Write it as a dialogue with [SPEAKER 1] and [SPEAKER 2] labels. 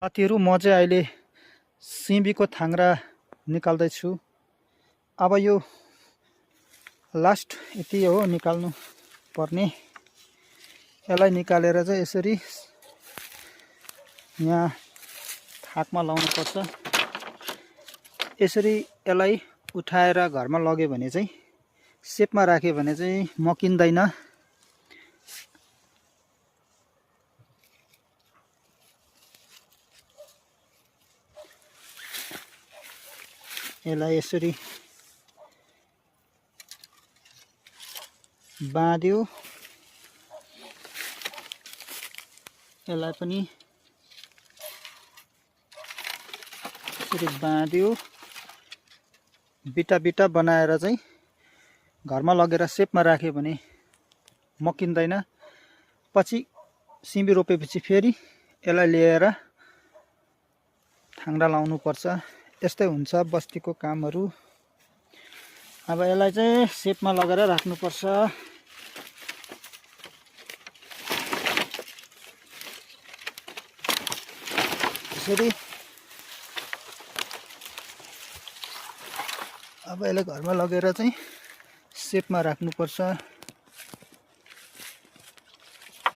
[SPEAKER 1] साथीहरु म चाहिँ अहिले सिमीको थाङ्रा निकाल्दैछु। अब यो लास्ट यति हो निकाल्नु पर्ने। यसलाई निकालेर चाहिँ यसरी यहाँ थाकमा लाउनु पर्छ। यसरी यसलाई उठाएर घरमा लग्यो भने चाहिँ सेपमा राख्यो भने चाहिँ मकिँदैन। यसलाई यसरी बाँध्यो, यसलाई पनि यसरी बाँध्यो, बिटा बिटा बनाएर चाहिँ घरमा लगेर सेपमा राख्यो भने मकिँदैन। पछि सिमी रोपेपछि फेरि यसलाई ल्याएर थाङ्रा लाउनु पर्छ। यस्तै हुन्छ बस्तीको कामहरू। अब यसलाई चाहिँ सेपमा लगेर राख्नुपर्छ। यसरी अब यसलाई घरमा लगेर चाहिँ सेपमा राख्नुपर्छ।